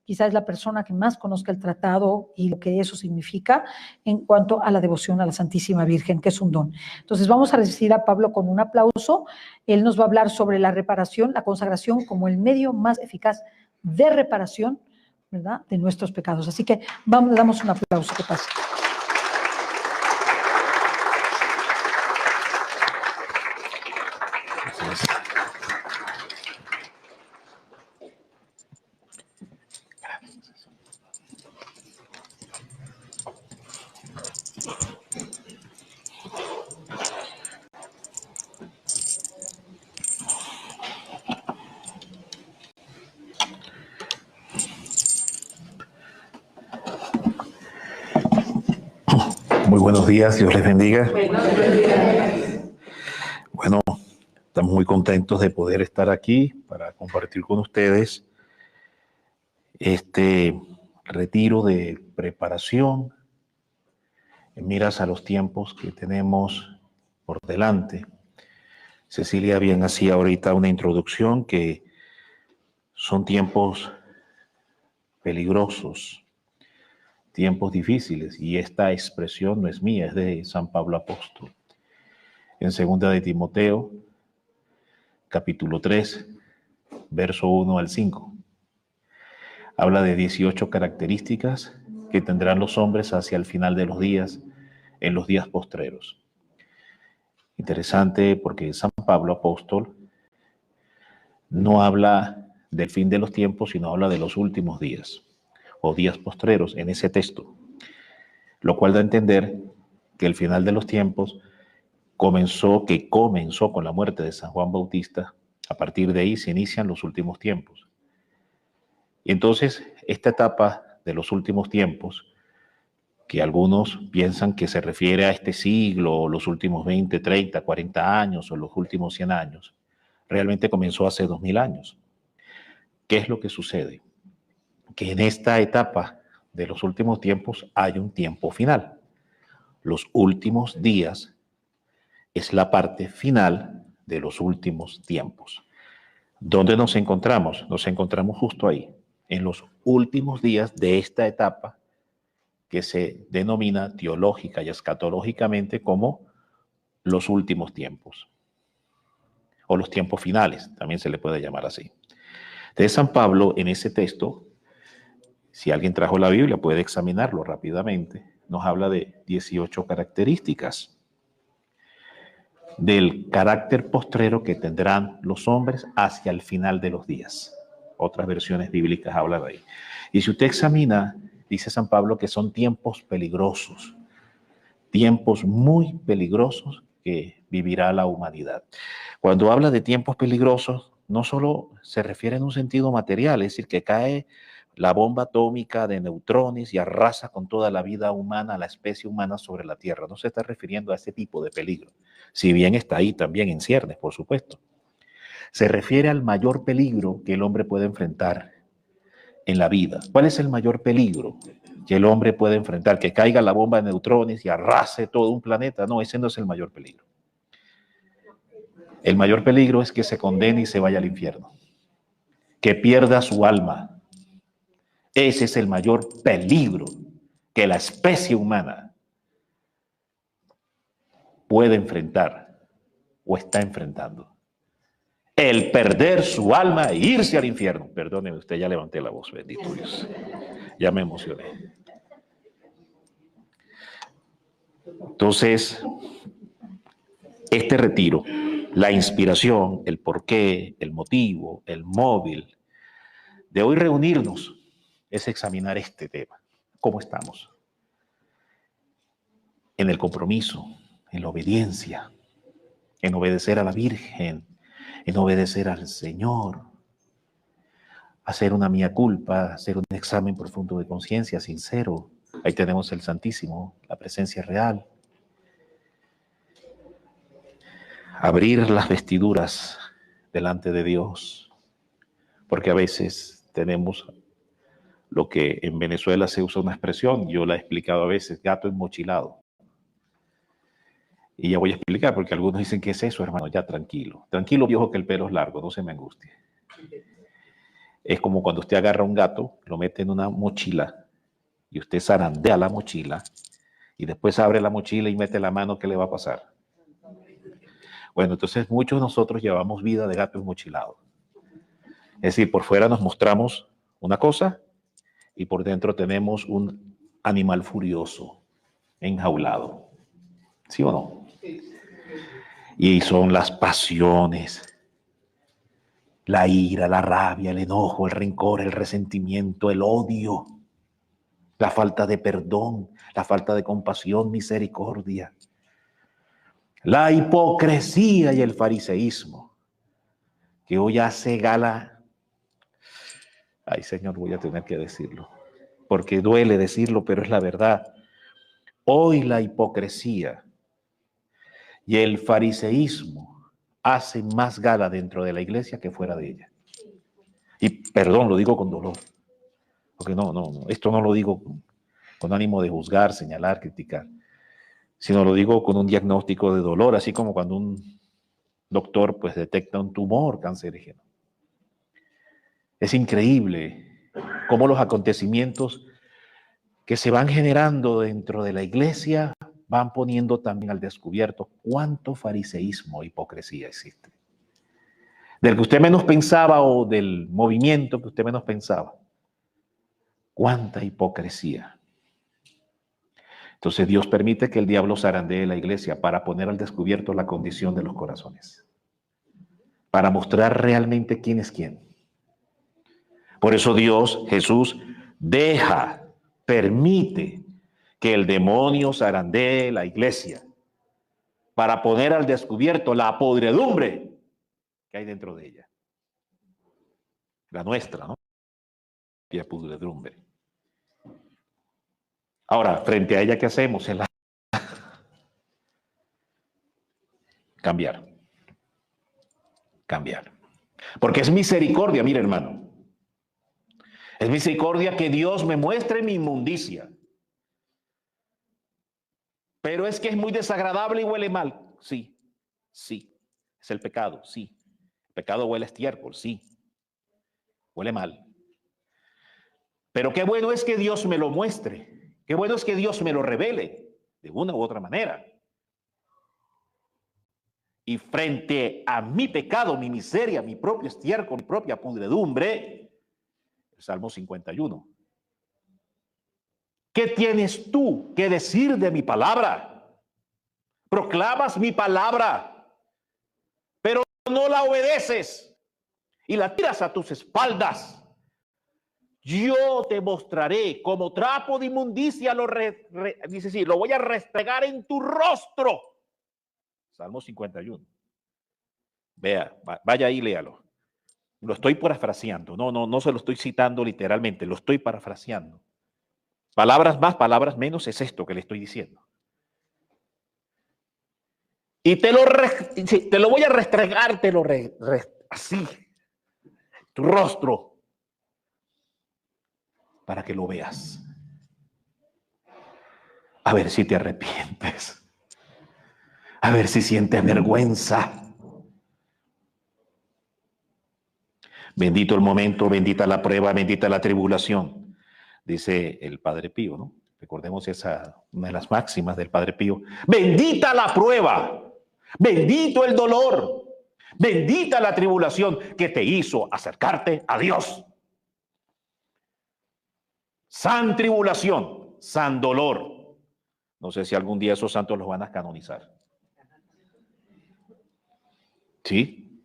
quizás es la persona que más conozca el tratado y lo que eso significa en cuanto a la devoción a la Santísima Virgen, que es un don. Entonces vamos a recibir a Pablo con un aplauso. Él nos va a hablar sobre la reparación, la consagración como el medio más eficaz de reparación, ¿verdad?, de nuestros pecados. Así que vamos, le damos un aplauso. Que pase. Muy buenos días, Dios les bendiga. Bueno, estamos muy contentos de poder estar aquí para compartir con ustedes este retiro de preparación en miras a los tiempos que tenemos por delante. Cecilia bien hacía ahorita una introducción que son tiempos peligrosos, tiempos difíciles, y esta expresión no es mía, es de San Pablo Apóstol. En 2 de Timoteo, capítulo 3, verso 1 al 5, habla de 18 características que tendrán los hombres hacia el final de los días, en los días postreros. Interesante porque San Pablo Apóstol no habla del fin de los tiempos, sino habla de los últimos días o días postreros en ese texto, lo cual da a entender que el final de los tiempos comenzó con la muerte de San Juan Bautista. A partir de ahí se inician los últimos tiempos. Y entonces esta etapa de los últimos tiempos, que algunos piensan que se refiere a este siglo, los últimos 20, 30, 40 años o los últimos 100 años, realmente comenzó hace 2000 años. ¿Qué es lo que sucede? Que en esta etapa de los últimos tiempos hay un tiempo final. Los últimos días es la parte final de los últimos tiempos. ¿Dónde nos encontramos? Nos encontramos justo ahí, en los últimos días de esta etapa que se denomina teológica y escatológicamente como los últimos tiempos, o los tiempos finales, también se le puede llamar así. De San Pablo, en ese texto, si alguien trajo la Biblia, puede examinarlo rápidamente, nos habla de 18 características del carácter postrero que tendrán los hombres hacia el final de los días. Otras versiones bíblicas hablan de ahí. Y si usted examina, dice San Pablo que son tiempos peligrosos, tiempos muy peligrosos que vivirá la humanidad. Cuando habla de tiempos peligrosos, no solo se refiere en un sentido material, es decir, que cae la bomba atómica de neutrones y arrasa con toda la vida humana, la especie humana sobre la Tierra. No se está refiriendo a ese tipo de peligro, si bien está ahí también en ciernes, por supuesto. Se refiere al mayor peligro que el hombre puede enfrentar en la vida. ¿Cuál es el mayor peligro que el hombre puede enfrentar? Que caiga la bomba de neutrones y arrase todo un planeta. No, ese no es el mayor peligro. El mayor peligro es que se condene y se vaya al infierno, que pierda su alma. Ese es el mayor peligro que la especie humana puede enfrentar o está enfrentando. El perder su alma e irse al infierno. Perdóneme usted, ya levanté la voz, bendito Dios. Ya me emocioné. Entonces, este retiro, la inspiración, el porqué, el motivo, el móvil de hoy reunirnos es examinar este tema. ¿Cómo estamos? En el compromiso, en la obediencia, en obedecer a la Virgen, en obedecer al Señor, hacer una mea culpa, hacer un examen profundo de conciencia, sincero. Ahí tenemos el Santísimo, la presencia real. Abrir las vestiduras delante de Dios, porque a veces tenemos lo que en Venezuela se usa una expresión, yo la he explicado a veces, gato enmochilado. Y ya voy a explicar, porque algunos dicen, ¿qué es eso, hermano? Ya tranquilo. Tranquilo, viejo, que el pelo es largo, no se me angustie. Es como cuando usted agarra un gato, lo mete en una mochila y usted zarandea la mochila y después abre la mochila y mete la mano, ¿qué le va a pasar? Bueno, entonces muchos de nosotros llevamos vida de gato enmochilado. Es decir, por fuera nos mostramos una cosa y por dentro tenemos un animal furioso, enjaulado. ¿Sí o no? Y son las pasiones, la ira, la rabia, el enojo, el rencor, el resentimiento, el odio, la falta de perdón, la falta de compasión, misericordia, la hipocresía y el fariseísmo, que hoy hace gala. Ay, Señor, voy a tener que decirlo, porque duele decirlo, pero es la verdad. Hoy la hipocresía y el fariseísmo hacen más gala dentro de la iglesia que fuera de ella. Y perdón, lo digo con dolor, porque no, esto no lo digo con ánimo de juzgar, señalar, criticar, sino lo digo con un diagnóstico de dolor, así como cuando un doctor pues detecta un tumor cancerígeno. Es increíble cómo los acontecimientos que se van generando dentro de la iglesia van poniendo también al descubierto cuánto fariseísmo e hipocresía existe. Del que usted menos pensaba o del movimiento que usted menos pensaba. Cuánta hipocresía. Entonces Dios permite que el diablo zarandee la iglesia para poner al descubierto la condición de los corazones. Para mostrar realmente quién es quién. Por eso Dios, Jesús, permite que el demonio zarandee la iglesia para poner al descubierto la podredumbre que hay dentro de ella. La nuestra, ¿no? La podredumbre. Ahora, frente a ella, ¿qué hacemos? Cambiar. Porque es misericordia, mire, hermano. Es misericordia que Dios me muestre mi inmundicia. Pero es que es muy desagradable y huele mal. Sí. Es el pecado, sí. El pecado huele a estiércol, sí. Huele mal. Pero qué bueno es que Dios me lo muestre. Qué bueno es que Dios me lo revele de una u otra manera. Y frente a mi pecado, mi miseria, mi propio estiércol, mi propia pudredumbre, el Salmo 51. ¿Qué tienes tú que decir de mi palabra? Proclamas mi palabra, pero no la obedeces y la tiras a tus espaldas. Yo te mostraré como trapo de inmundicia, dice así, lo voy a restregar en tu rostro. Salmo 51. Vea, vaya ahí, léalo. Lo estoy parafraseando. No se lo estoy citando literalmente, lo estoy parafraseando. Palabras más, palabras menos, es esto que le estoy diciendo. Y te lo voy a restregar, así, tu rostro, para que lo veas. A ver si te arrepientes. A ver si sientes vergüenza. Bendito el momento, bendita la prueba, bendita la tribulación, dice el Padre Pío, ¿no? Recordemos una de las máximas del Padre Pío. Bendita la prueba, bendito el dolor, bendita la tribulación que te hizo acercarte a Dios. San tribulación, san dolor. No sé si algún día esos santos los van a canonizar. ¿Sí?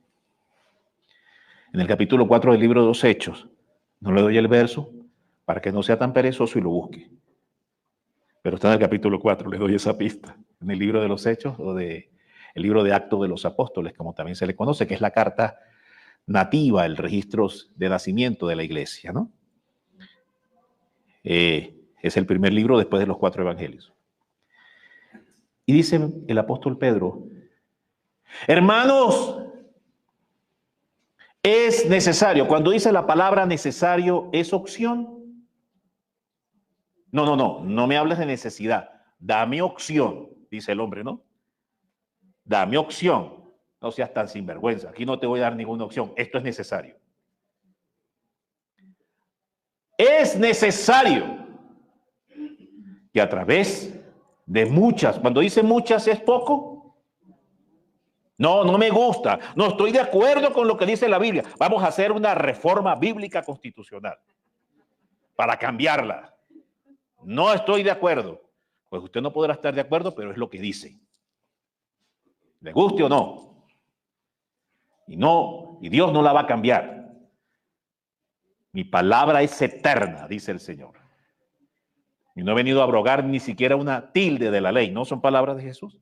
En el capítulo 4 del libro de los Hechos, no le doy el verso para que no sea tan perezoso y lo busque. Pero está en el capítulo 4, le doy esa pista. En el libro de los Hechos o el libro de Actos de los Apóstoles, como también se le conoce, que es la carta nativa, el registro de nacimiento de la iglesia, ¿no? Es el primer libro después de los 4 evangelios. Y dice el apóstol Pedro, hermanos, es necesario. Cuando dice la palabra necesario, ¿es opción? No me hables de necesidad. Dame opción, dice el hombre, ¿no? Dame opción. No seas tan sinvergüenza. Aquí no te voy a dar ninguna opción. Esto es necesario. Es necesario que a través de muchas, cuando dice muchas es poco, no me gusta, no estoy de acuerdo con lo que dice la Biblia, vamos a hacer una reforma bíblica constitucional para cambiarla. No estoy de acuerdo. Pues usted no podrá estar de acuerdo, pero es lo que dice. ¿Le guste o no? Y Dios no la va a cambiar. Mi palabra es eterna, dice el Señor. Y no he venido a abrogar ni siquiera una tilde de la ley. ¿No son palabras de Jesús?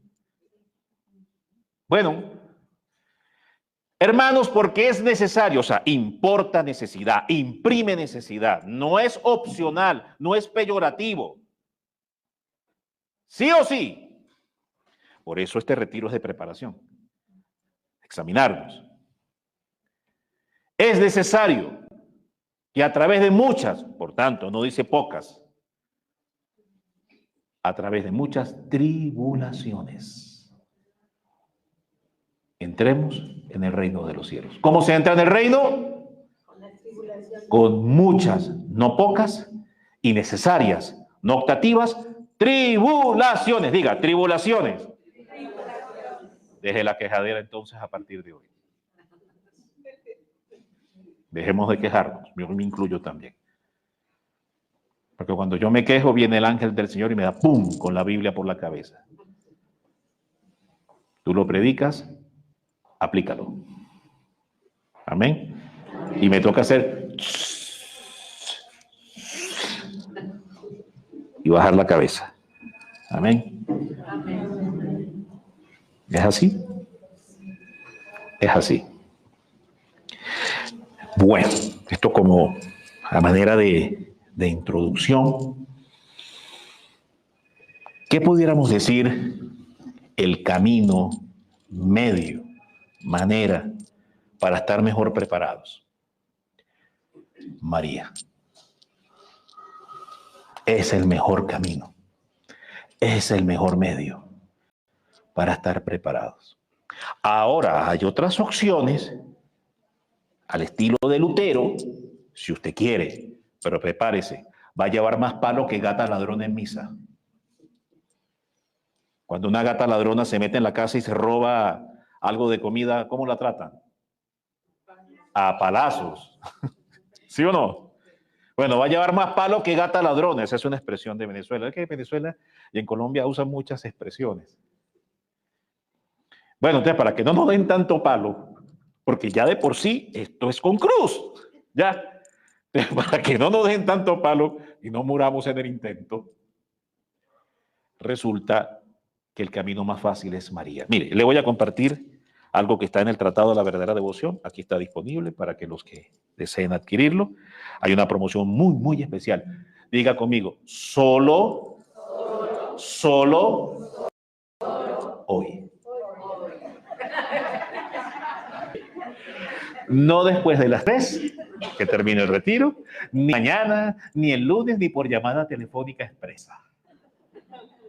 Bueno, hermanos, porque es necesario, o sea, importa necesidad, imprime necesidad. No es opcional, no es peyorativo. Sí o sí. Por eso este retiro es de preparación. Examinarnos. Es necesario que a través de muchas, por tanto, no dice pocas, a través de muchas tribulaciones, entremos en el reino de los cielos. ¿Cómo se entra en el reino? Con muchas, no pocas, y necesarias, no optativas, tribulaciones. Diga, tribulaciones. Deje la quejadera entonces a partir de hoy. Dejemos de quejarnos, yo me incluyo también. Porque cuando yo me quejo viene el ángel del Señor y me da ¡pum! Con la Biblia por la cabeza. Tú lo predicas, aplícalo. Amén. Y me toca hacer y bajar la cabeza. Amén. ¿Es así? Es así. Bueno, esto como a manera de introducción. ¿Qué pudiéramos decir el camino, medio, manera para estar mejor preparados? María. Es el mejor camino. Es el mejor medio para estar preparados. Ahora hay otras opciones al estilo de Lutero, si usted quiere, pero prepárese, va a llevar más palo que gata ladrona en misa. Cuando una gata ladrona se mete en la casa y se roba algo de comida, ¿cómo la tratan? A palazos. ¿Sí o no? Bueno, va a llevar más palo que gata ladrona. Esa es una expresión de Venezuela. Es que en Venezuela y en Colombia usan muchas expresiones. Bueno, entonces, para que no nos den tanto palo, porque ya de por sí esto es con cruz, ya, para que no nos den tanto palo y no muramos en el intento, resulta que el camino más fácil es María. Mire, le voy a compartir algo que está en el Tratado de la Verdadera Devoción. Aquí está disponible para que los que deseen adquirirlo. Hay una promoción muy, muy especial. Diga conmigo, solo hoy. No después de las 3, que termine el retiro, ni mañana, ni el lunes, ni por llamada telefónica expresa.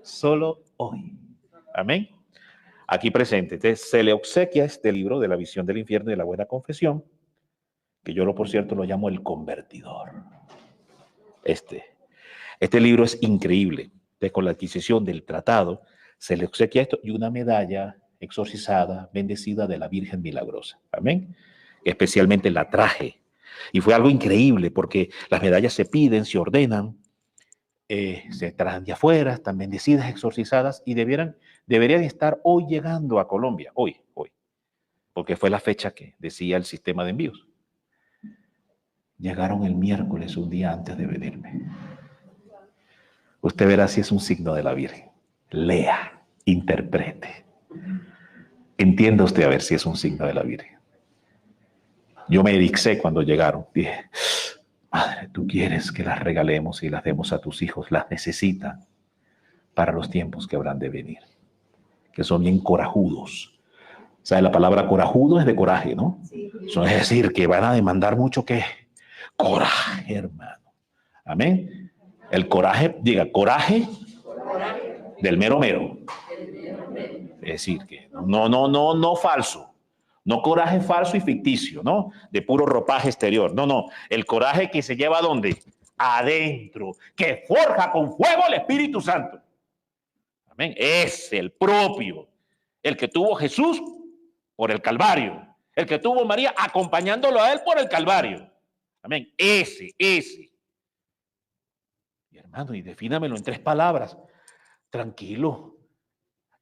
Solo hoy. Amén. Aquí presente. Entonces, se le obsequia este libro de la visión del infierno y de la buena confesión, que yo, por cierto, lo llamo el convertidor. Este libro es increíble. Entonces, con la adquisición del tratado, se le obsequia esto y una medalla exorcizada, bendecida de la Virgen Milagrosa. Amén. Especialmente la traje. Y fue algo increíble porque las medallas se piden, se ordenan, se traen de afuera, están bendecidas, exorcizadas y deberían estar hoy llegando a Colombia, hoy, porque fue la fecha que decía el sistema de envíos. Llegaron el miércoles, un día antes de venirme. Usted verá si es un signo de la Virgen. Lea, interprete. Entienda usted a ver si es un signo de la Virgen. Yo me ericé cuando llegaron. Dije, Madre, tú quieres que las regalemos y las demos a tus hijos. Las necesitan para los tiempos que habrán de venir. Que son bien corajudos. ¿Sabe? La palabra corajudo es de coraje, ¿no? Sí. Eso es decir, que van a demandar mucho ¿qué? Coraje, hermano. Amén. El coraje, diga, coraje del mero mero. Es decir, que no falso. No coraje falso y ficticio, ¿no? De puro ropaje exterior. No. El coraje que se lleva ¿a dónde? adentro, que forja con fuego el Espíritu Santo. Amén. Es el propio, el que tuvo Jesús por el Calvario, el que tuvo María acompañándolo a él por el Calvario. Amén. Ese. Y hermano, y defínamelo en 3 palabras. Tranquilo,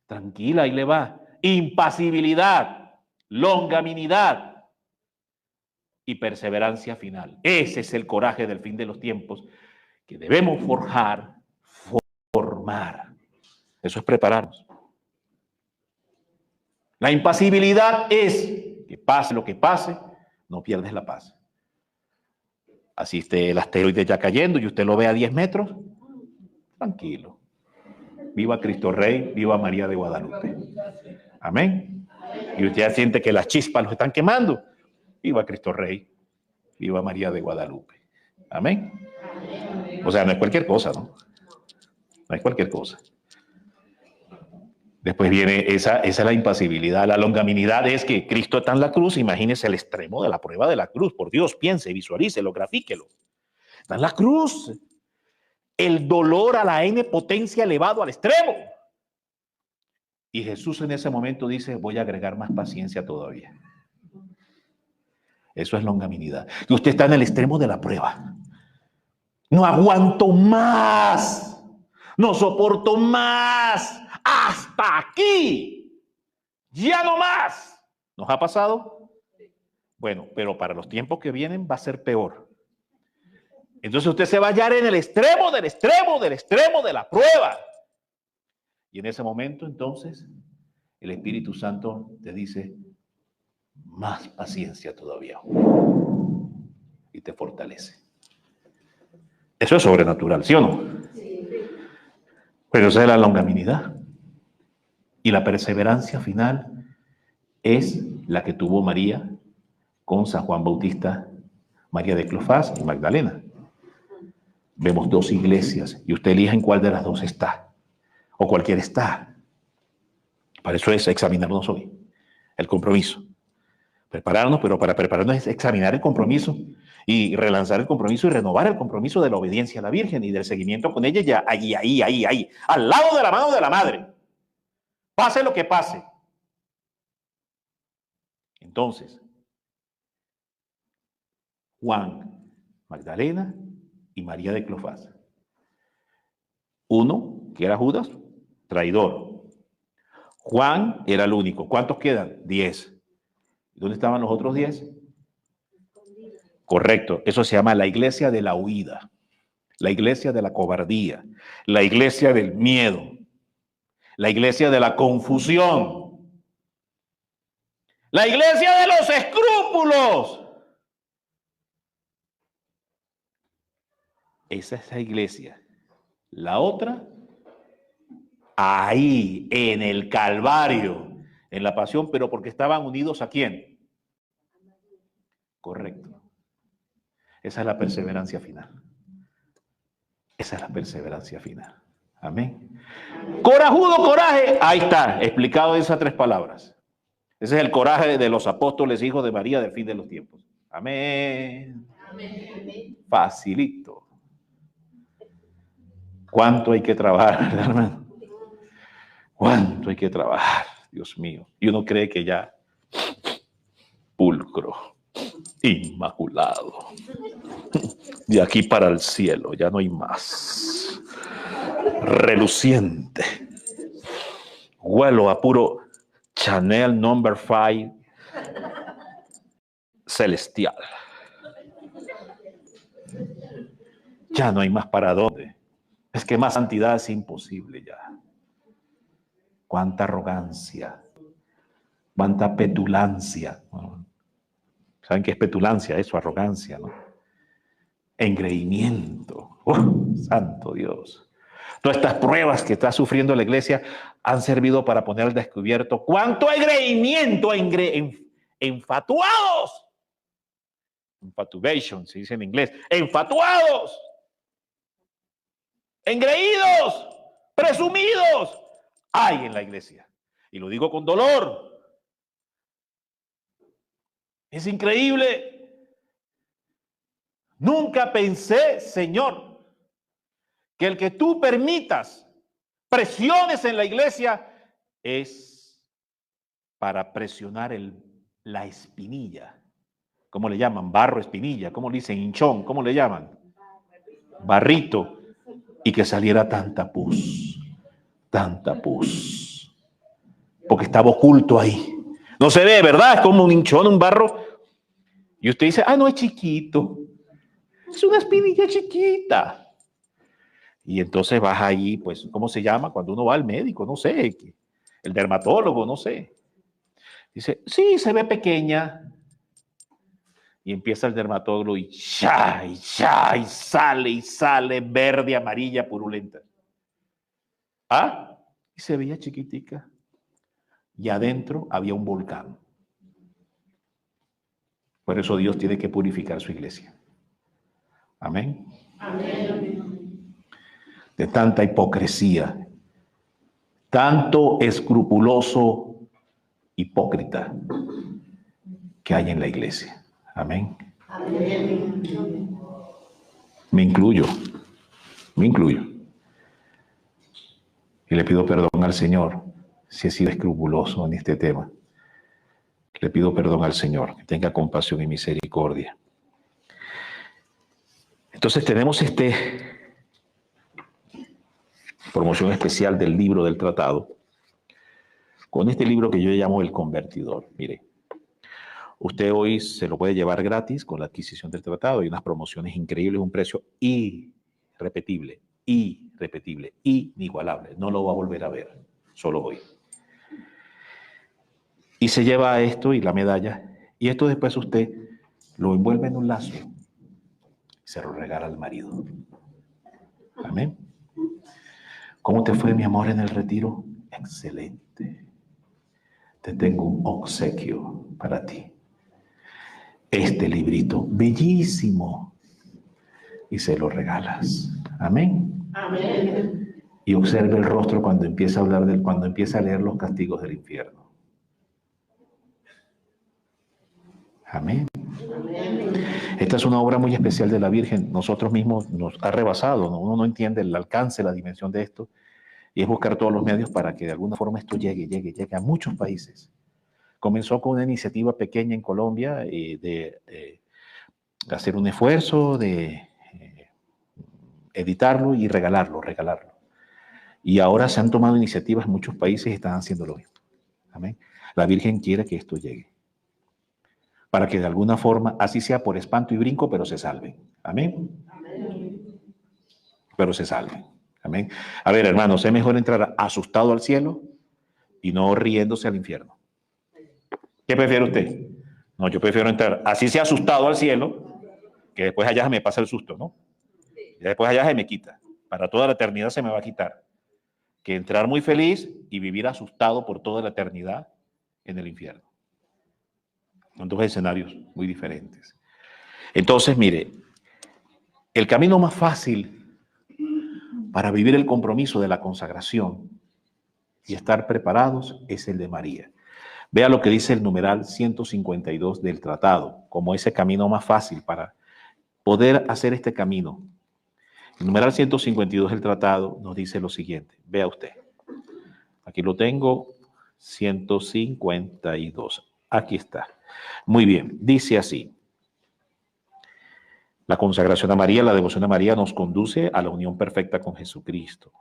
tranquila, ahí le va. Impasibilidad, longanimidad y perseverancia final. Ese es el coraje del fin de los tiempos que debemos forjar, formar. Eso es prepararnos. La impasibilidad es que pase lo que pase, no pierdes la paz. Así esté el asteroide ya cayendo y usted lo ve a 10 metros, tranquilo. Viva Cristo Rey, viva María de Guadalupe. Amén. Y usted ya siente que las chispas los están quemando. Viva Cristo Rey, viva María de Guadalupe. Amén. O sea, no es cualquier cosa, ¿no? No es cualquier cosa. Después viene esa es la impasibilidad. La longanimidad es que Cristo está en la cruz. Imagínese el extremo de la prueba de la cruz. Por Dios, piense, visualícelo, grafíquelo. Está en la cruz. El dolor a la N potencia elevado al extremo. Y Jesús en ese momento dice, voy a agregar más paciencia todavía. Eso es longanimidad. Y usted está en el extremo de la prueba. No aguanto más. No soporto más. Hasta aquí. Ya no más. ¿Nos ha pasado? Bueno, pero para los tiempos que vienen va a ser peor. Entonces usted se va a hallar en el extremo del extremo del extremo de la prueba. Y en ese momento, entonces, el Espíritu Santo te dice, más paciencia todavía. Y te fortalece. Eso es sobrenatural, ¿sí o no? Pero esa es la longanimidad. Y la perseverancia final es la que tuvo María con San Juan Bautista, María de Cleofás y Magdalena. Vemos 2 iglesias y usted elija en cuál de las 2 está. O cualquiera está. Para eso es examinarnos hoy. El compromiso. Prepararnos, pero para prepararnos es examinar el compromiso y relanzar el compromiso y renovar el compromiso de la obediencia a la Virgen y del seguimiento con ella ya ahí, al lado de la mano de la Madre. Pase lo que pase. Entonces, Juan, Magdalena y María de Cleofás. Uno, que era Judas, traidor. Juan era el único. ¿Cuántos quedan? 10. ¿Dónde estaban los otros 10? Correcto. Eso se llama la iglesia de la huida, la iglesia de la cobardía, la iglesia del miedo, la iglesia de la confusión, la iglesia de los escrúpulos. Esa es la iglesia. La otra, ahí, en el Calvario, en la pasión, pero porque estaban unidos ¿a quién? Correcto. Esa es la perseverancia final. Esa es la perseverancia final. Amén. Corajudo, coraje. Ahí está, explicado en esas 3 palabras. Ese es el coraje de los apóstoles, hijos de María del fin de los tiempos. Amén. Amén. Facilito. ¿Cuánto hay que trabajar, hermano? ¿Cuánto hay que trabajar? Dios mío. Y uno cree que ya pulcro, inmaculado, de aquí para el cielo, ya no hay más. Reluciente. Huelo a puro Chanel No. 5 celestial. Ya no hay más para dónde. Es que más santidad es imposible ya. Cuánta arrogancia, cuánta petulancia. ¿Saben qué es petulancia? Eso, arrogancia, ¿no? Engreimiento. Santo Dios. Todas estas pruebas que está sufriendo la iglesia han servido para poner al descubierto cuánto engreimiento, enfatuados. Infatuation, se dice en inglés. Enfatuados. Engreídos. Presumidos. Hay en la iglesia. Y lo digo con dolor. Es increíble. Nunca pensé, Señor, que el que tú permitas presiones en la iglesia es para presionar la espinilla. ¿Cómo le llaman? Barro, espinilla. ¿Cómo le dicen? Hinchón. ¿Cómo le llaman? Barrito. Y que saliera tanta pus. Tanta pus. Porque estaba oculto ahí. No se ve, ¿verdad? Es como un hinchón, un barro. Y usted dice, no, es chiquito. Es una espinilla chiquita. Y entonces vas ahí, pues, ¿cómo se llama? Cuando uno va al médico, no sé. El dermatólogo, no sé. Dice, sí, se ve pequeña. Y empieza el dermatólogo y sale verde, amarilla, purulenta. Y se veía chiquitica. Y adentro había un volcán. Por eso Dios tiene que purificar su iglesia. Amén. Amén. De tanta hipocresía, tanto escrupuloso hipócrita que hay en la iglesia. Amén. Amén. Me incluyo. Y le pido perdón al Señor si he sido escrupuloso en este tema. Le pido perdón al Señor, que tenga compasión y misericordia. Entonces tenemos promoción especial del libro del tratado, con este libro que yo llamo El Convertidor. Mire, usted hoy se lo puede llevar gratis con la adquisición del tratado. Hay unas promociones increíbles, un precio irrepetible, inigualable. No lo va a volver a ver, solo hoy. Y se lleva esto y la medalla, y esto después usted lo envuelve en un lazo y se lo regala al marido. Amén. ¿Cómo te fue, mi amor, en el retiro? Excelente. Te tengo un obsequio para ti. Este librito, bellísimo. Y se lo regalas. Amén. Amén. Y observe el rostro cuando empieza a cuando empieza a leer los castigos del infierno. Amén. Esta es una obra muy especial de la Virgen. Nosotros mismos nos ha rebasado, ¿no? Uno no entiende el alcance, la dimensión de esto. Y es buscar todos los medios para que de alguna forma esto llegue a muchos países. Comenzó con una iniciativa pequeña en Colombia de hacer un esfuerzo, de editarlo y regalarlo. Y ahora se han tomado iniciativas en muchos países y están haciendo lo mismo. Amén. La Virgen quiere que esto llegue, para que de alguna forma, así sea por espanto y brinco, pero se salven. Amén. Amén. Pero se salven. Amén. A ver, hermanos, es mejor entrar asustado al cielo y no riéndose al infierno. ¿Qué prefiere usted? No, yo prefiero entrar así sea asustado al cielo, que después allá se me pasa el susto, ¿no? Y después allá se me quita. Para toda la eternidad se me va a quitar. Que entrar muy feliz y vivir asustado por toda la eternidad en el infierno. Son dos escenarios muy diferentes. Entonces, mire, el camino más fácil para vivir el compromiso de la consagración y estar preparados es el de María. Vea lo que dice el numeral 152 del tratado, como ese camino más fácil para poder hacer este camino. El numeral 152 del tratado nos dice lo siguiente. Vea usted. Aquí lo tengo, 152. Aquí está. Muy bien, dice así. La consagración a María, la devoción a María nos conduce a la unión perfecta con Jesucristo.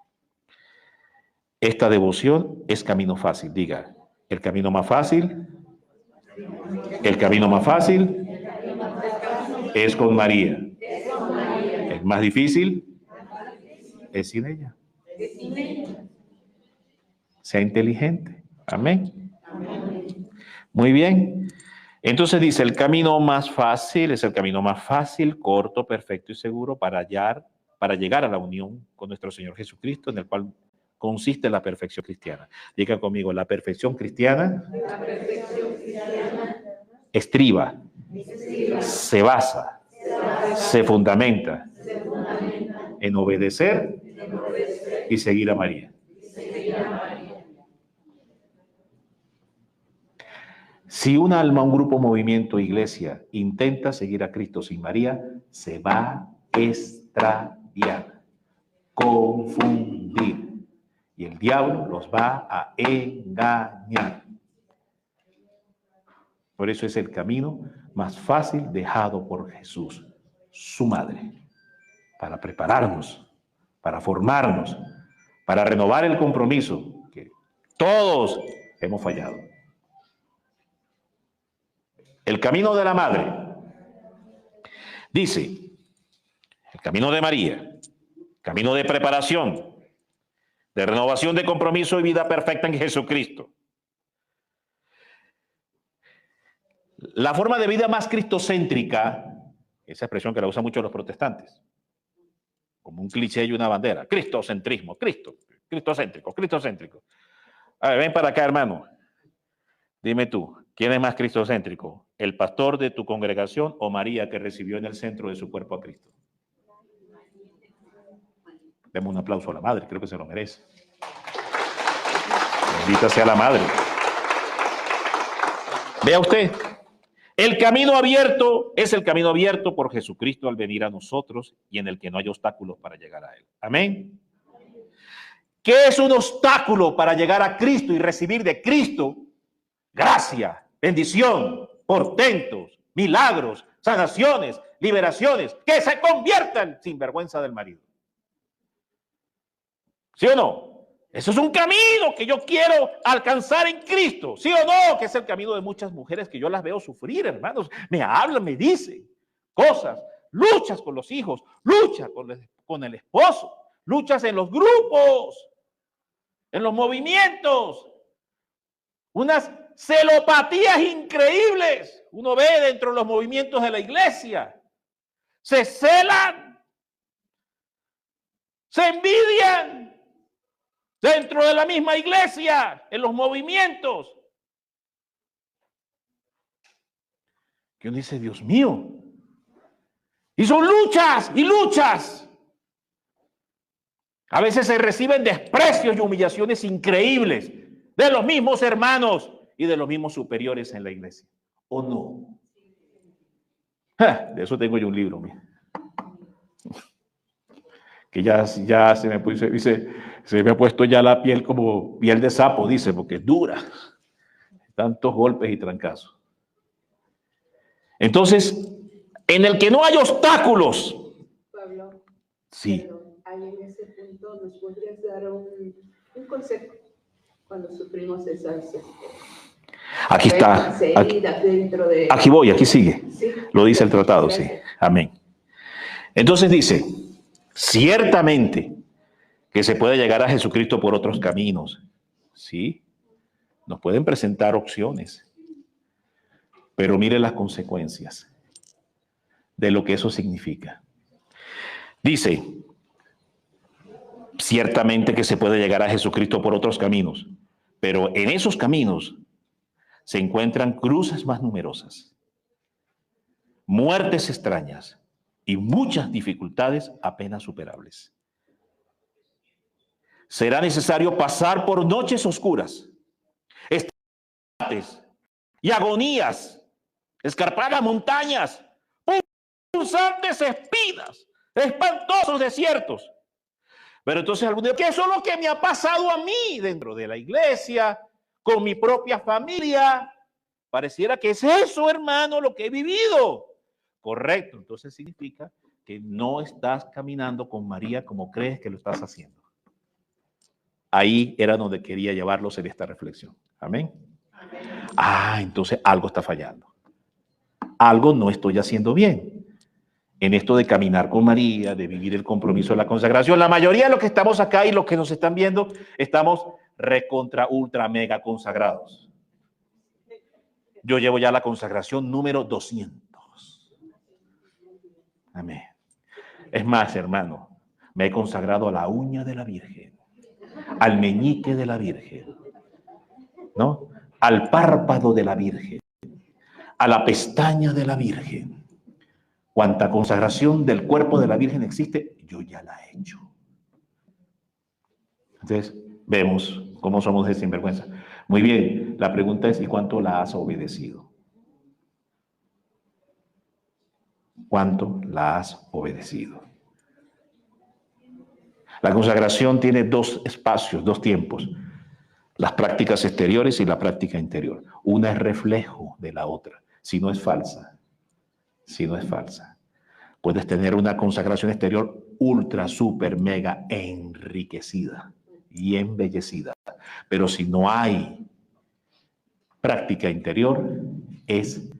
Esta devoción es camino fácil. Diga, el camino más fácil. El camino más fácil es con María. El más difícil es sin ella. Sea inteligente. Amén. Muy bien. Entonces dice, el camino más fácil es el camino más fácil, corto, perfecto y seguro para llegar a la unión con nuestro Señor Jesucristo, en el cual consiste la perfección cristiana. Diga conmigo, la perfección cristiana estriba, se basa, se fundamenta en obedecer y seguir a María. Si un alma, un grupo, movimiento, iglesia intenta seguir a Cristo sin María, se va a extraviar, confundir. Y el diablo los va a engañar. Por eso es el camino más fácil dejado por Jesús, su madre, para prepararnos, para formarnos, para renovar el compromiso que todos hemos fallado. El camino de la madre. Dice, el camino de María, camino de preparación, de renovación de compromiso y vida perfecta en Jesucristo. La forma de vida más cristocéntrica, esa expresión que la usan mucho los protestantes, como un cliché y una bandera, cristocentrismo, cristocéntrico, cristocéntrico. A ver, ven para acá, hermano. Dime tú, ¿quién es más cristocéntrico? ¿El pastor de tu congregación o María, que recibió en el centro de su cuerpo a Cristo? Demos un aplauso a la madre, creo que se lo merece. Bendita sea la madre. Vea usted, el camino abierto es el camino abierto por Jesucristo al venir a nosotros y en el que no hay obstáculos para llegar a Él. Amén. ¿Qué es un obstáculo para llegar a Cristo y recibir de Cristo gracia, bendición, portentos, milagros, sanaciones, liberaciones, que se conviertan sin vergüenza del marido? ¿Sí o no? Eso es un camino que yo quiero alcanzar en Cristo. ¿Sí o no? Que es el camino de muchas mujeres que yo las veo sufrir, hermanos. Me hablan, me dicen cosas. Luchas con los hijos, luchas con el esposo, luchas en los grupos, en los movimientos. Unas celopatías increíbles. Uno ve dentro de los movimientos de la iglesia. Se celan. Se envidian. Dentro de la misma iglesia, en los movimientos. Que uno dice, Dios mío. Y son luchas y luchas. A veces se reciben desprecios y humillaciones increíbles de los mismos hermanos y de los mismos superiores en la iglesia. ¿O no? De eso tengo yo un libro, mira. Que ya se me ha puesto ya la piel como piel de sapo, dice, porque es dura. Tantos golpes y trancazos. Entonces, en el que no hay obstáculos. Pablo, Sí. ahí en ese punto nos podrías dar un consejo cuando sufrimos esas Aquí está. Aquí sigue. Sí. Lo dice el tratado, sí. Amén. Entonces dice, ciertamente que se puede llegar a Jesucristo por otros caminos. Sí, nos pueden presentar opciones, pero mire las consecuencias de lo que eso significa. Dice, ciertamente que se puede llegar a Jesucristo por otros caminos, pero en esos caminos se encuentran cruces más numerosas, muertes extrañas y muchas dificultades apenas superables. Será necesario pasar por noches oscuras, estantes y agonías, escarpadas montañas, punzantes espinas, espantosos desiertos. Pero entonces algunos dicen, ¿qué es lo que me ha pasado a mí dentro de la iglesia, con mi propia familia? Pareciera que es eso, hermano, lo que he vivido. Correcto, entonces significa que no estás caminando con María como crees que lo estás haciendo. Ahí era donde quería llevarlos en esta reflexión. Amén. Entonces algo está fallando. Algo no estoy haciendo bien. En esto de caminar con María, de vivir el compromiso de la consagración. La mayoría de los que estamos acá y los que nos están viendo, estamos recontra, ultra, mega consagrados. Yo llevo ya la consagración número 200. Amén. Es más, hermano, me he consagrado a la uña de la Virgen, al meñique de la Virgen, ¿no? Al párpado de la Virgen, a la pestaña de la Virgen. Cuanta consagración del cuerpo de la Virgen existe, yo ya la he hecho. Entonces, vemos cómo somos de sinvergüenza. Muy bien, la pregunta es, ¿y cuánto la has obedecido? ¿Cuánto la has obedecido? La consagración tiene dos espacios, dos tiempos. Las prácticas exteriores y la práctica interior. Una es reflejo de la otra, si no es falsa. Si no es falsa. Puedes tener una consagración exterior ultra, super, mega enriquecida y embellecida. Pero si no hay práctica interior, es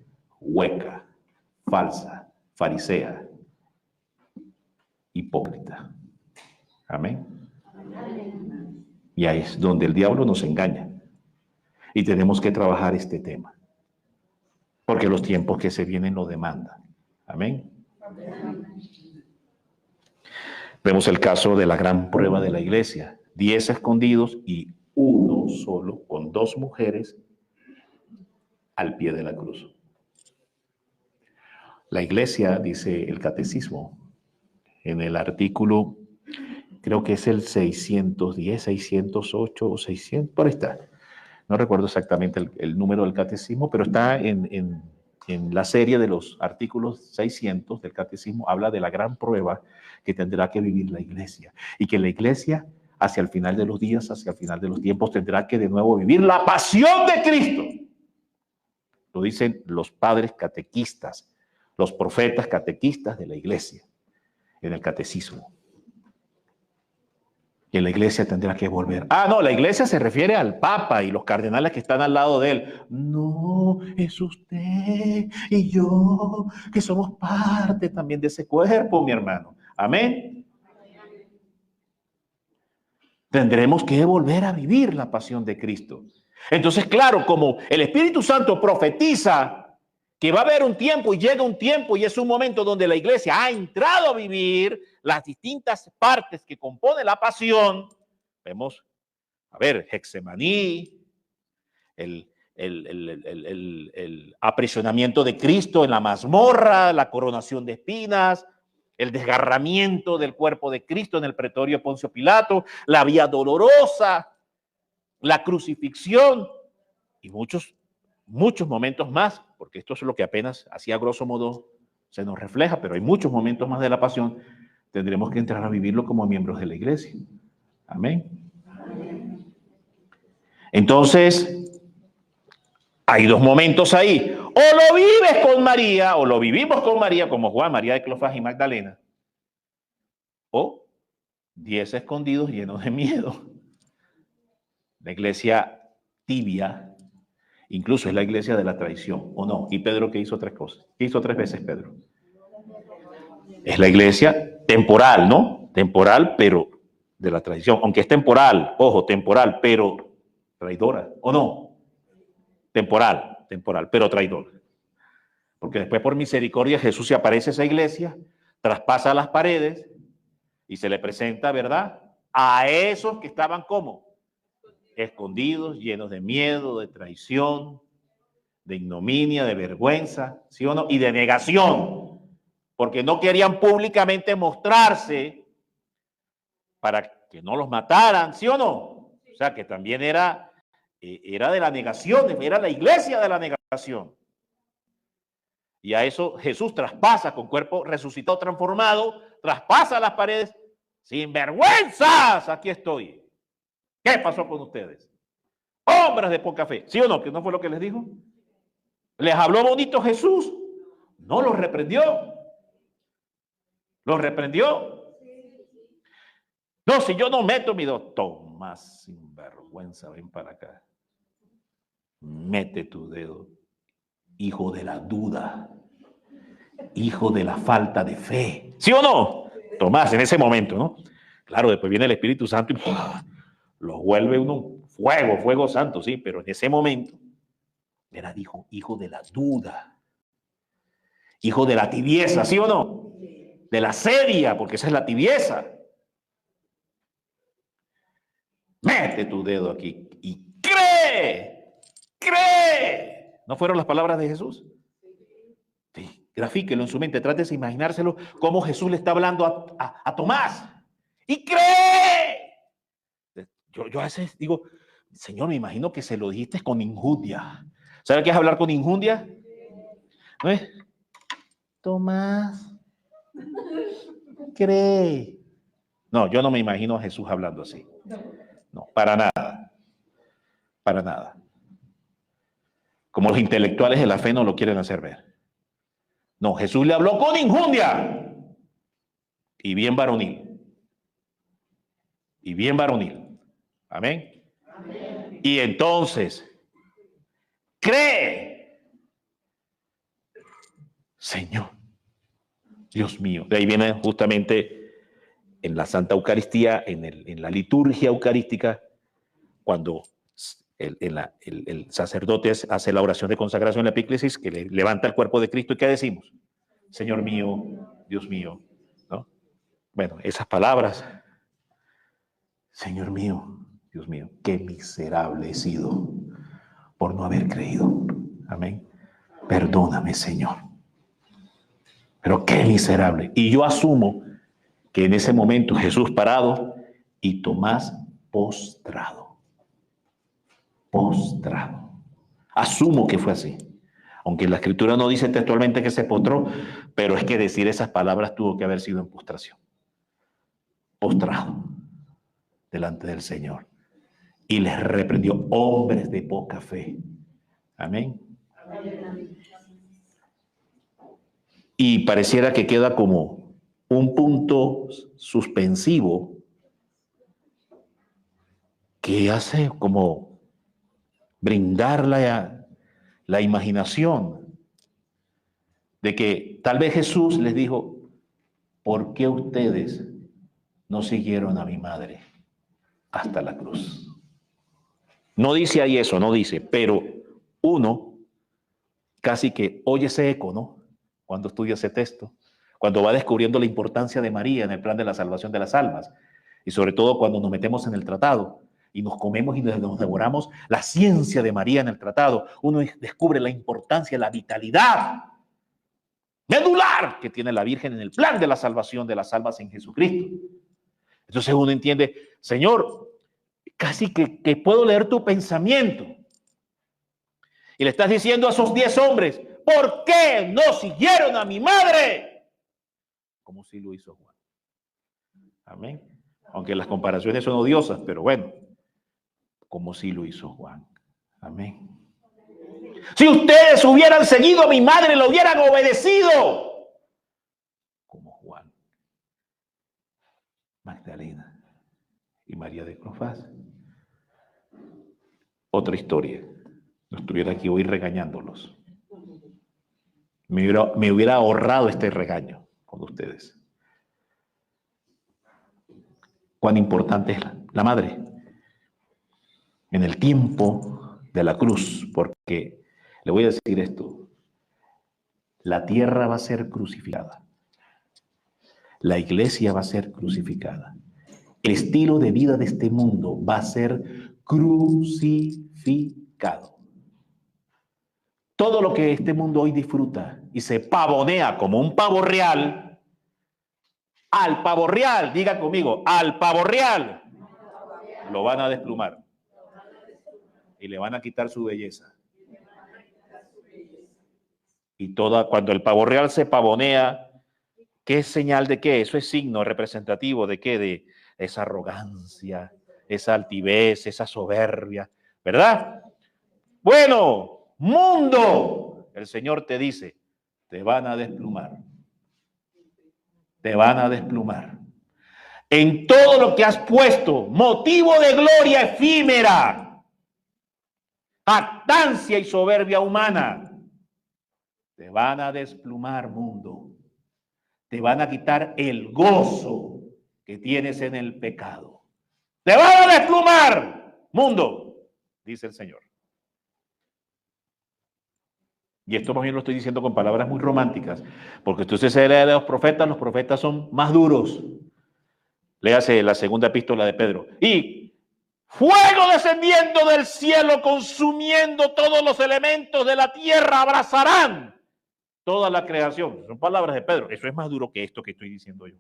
hueca, falsa, farisea, hipócrita. Amén. Y ahí es donde el diablo nos engaña. Y tenemos que trabajar este tema. Porque los tiempos que se vienen lo demandan. Amén. Vemos el caso de la gran prueba de la iglesia. 10 escondidos y uno solo con 2 mujeres al pie de la cruz. La iglesia, dice el catecismo, en el artículo, creo que es el 610, 608 o 600, por ahí está. No recuerdo exactamente el número del catecismo, pero está en la serie de los artículos 600 del catecismo, habla de la gran prueba que tendrá que vivir la iglesia. Y que la iglesia, hacia el final de los días, hacia el final de los tiempos, tendrá que de nuevo vivir la pasión de Cristo. Lo dicen los padres catequistas, los profetas catequistas de la iglesia, en el catecismo. Que la iglesia tendrá que volver. Ah, no, la iglesia se refiere al Papa y los cardenales que están al lado de él. No, es usted y yo, que somos parte también de ese cuerpo, mi hermano. Amén. Tendremos que volver a vivir la pasión de Cristo. Entonces, claro, como el Espíritu Santo profetiza que va a haber un tiempo y llega un tiempo y es un momento donde la iglesia ha entrado a vivir las distintas partes que componen la pasión. Vemos, a ver, Getsemaní, el aprisionamiento de Cristo en la mazmorra, la coronación de espinas, el desgarramiento del cuerpo de Cristo en el pretorio Poncio Pilato, la vía dolorosa, la crucifixión y muchos momentos más, porque esto es lo que apenas así a grosso modo se nos refleja, pero hay muchos momentos más de la pasión. Tendremos que entrar a vivirlo como miembros de la iglesia. Amén. Entonces, hay 2 momentos ahí. O lo vives con María, o lo vivimos con María, como Juan, María de Cleofás y Magdalena. O 10 escondidos llenos de miedo. La iglesia tibia, incluso es la iglesia de la traición, ¿o no? Y Pedro, ¿qué hizo 3 cosas? ¿Qué hizo 3 veces Pedro? Es la iglesia temporal, ¿no? Temporal, pero de la traición. Aunque es temporal, ojo, temporal, pero traidora, ¿o no? Temporal, pero traidora. Porque después por misericordia Jesús se aparece a esa iglesia, traspasa las paredes y se le presenta, ¿verdad? A esos que estaban como escondidos, llenos de miedo, de traición, de ignominia, de vergüenza, ¿sí o no? Y de negación, porque no querían públicamente mostrarse para que no los mataran, ¿sí o no? O sea, que también era de la negación, era la iglesia de la negación. Y a eso Jesús traspasa con cuerpo resucitado, transformado, traspasa las paredes, sin vergüenzas, aquí estoy. ¿Qué pasó con ustedes? Hombres de poca fe, ¿sí o no? ¿Que no fue lo que les dijo? ¿Les habló bonito Jesús? No los reprendió. ¿Los reprendió? No, si yo no meto mi dedo. Tomás, sinvergüenza, ven para acá. Mete tu dedo. Hijo de la duda. Hijo de la falta de fe. ¿Sí o no? Tomás, en ese momento, ¿no? Claro, después viene el Espíritu Santo y los vuelve uno fuego santo, sí, pero en ese momento era, dijo, hijo de la duda. Hijo de la tibieza, ¿sí o no? De la sedia, porque esa es la tibieza. Mete tu dedo aquí y cree. ¿No fueron las palabras de Jesús? Sí, grafíquelo en su mente, trate de imaginárselo cómo Jesús le está hablando a Tomás. Y cree. Yo a veces digo, Señor, me imagino que se lo dijiste con injundia. ¿Sabe qué es hablar con injundia? ¿No es? Tomás, cree. No, yo no me imagino a Jesús hablando así. No, para nada. Para nada. Como los intelectuales de la fe no lo quieren hacer ver. No, Jesús le habló con injundia. Y bien varonil. Y bien varonil. Amén. Amén. Y entonces, cree. Señor. Dios mío. De ahí viene justamente en la Santa Eucaristía, en la liturgia eucarística, cuando el sacerdote hace la oración de consagración en la epíclesis, que le levanta el cuerpo de Cristo, ¿y qué decimos? Señor mío, Dios mío, ¿no? Bueno, esas palabras, Señor mío, Dios mío, qué miserable he sido por no haber creído. Amén. Perdóname, Señor. Pero qué miserable. Y yo asumo que en ese momento Jesús parado y Tomás postrado. Postrado. Asumo que fue así. Aunque la escritura no dice textualmente que se postró, pero es que decir esas palabras tuvo que haber sido en postración. Postrado delante del Señor. Y les reprendió, hombres de poca fe. Amén. Y pareciera que queda como un punto suspensivo que hace como brindar la imaginación de que tal vez Jesús les dijo, ¿por qué ustedes no siguieron a mi madre hasta la cruz? No dice ahí eso, no dice, pero uno casi que oye ese eco, ¿no? Cuando estudia ese texto, cuando va descubriendo la importancia de María en el plan de la salvación de las almas, y sobre todo cuando nos metemos en el tratado y nos comemos y nos devoramos la ciencia de María en el tratado, uno descubre la importancia, la vitalidad medular que tiene la Virgen en el plan de la salvación de las almas en Jesucristo. Entonces uno entiende, Señor, casi que puedo leer tu pensamiento. Y le estás diciendo a esos 10 hombres, ¿por qué no siguieron a mi madre? Como si lo hizo Juan. Amén. Aunque las comparaciones son odiosas, pero bueno, como si lo hizo Juan. Amén. Si ustedes hubieran seguido a mi madre, lo hubieran obedecido. Como Juan, Magdalena y María de Cleofás. Otra historia. No estuviera aquí hoy regañándolos. Me hubiera ahorrado este regaño con ustedes. Cuán importante es la madre en el tiempo de la cruz, porque le voy a decir esto, la tierra va a ser crucificada, la iglesia va a ser crucificada, el estilo de vida de este mundo va a ser crucificado. Todo lo que este mundo hoy disfruta y se pavonea como un pavo real, al pavo real, diga conmigo, al pavo real, lo van a desplumar y le van a quitar su belleza. Y cuando el pavo real se pavonea, ¿qué es señal de qué? Eso es signo representativo de qué, de esa arrogancia, esa altivez, esa soberbia, ¿verdad? Bueno, mundo, el Señor te dice, te van a desplumar. Te van a desplumar. En todo lo que has puesto, motivo de gloria efímera, jactancia y soberbia humana, te van a desplumar, mundo. Te van a quitar el gozo que tienes en el pecado. Te van a desplumar, mundo, dice el Señor. Y esto más bien lo estoy diciendo con palabras muy románticas, porque usted se lee de los profetas son más duros. Léase la segunda epístola de Pedro. Y fuego descendiendo del cielo, consumiendo todos los elementos de la tierra, abrazarán toda la creación. Son palabras de Pedro. Eso es más duro que esto que estoy diciendo yo.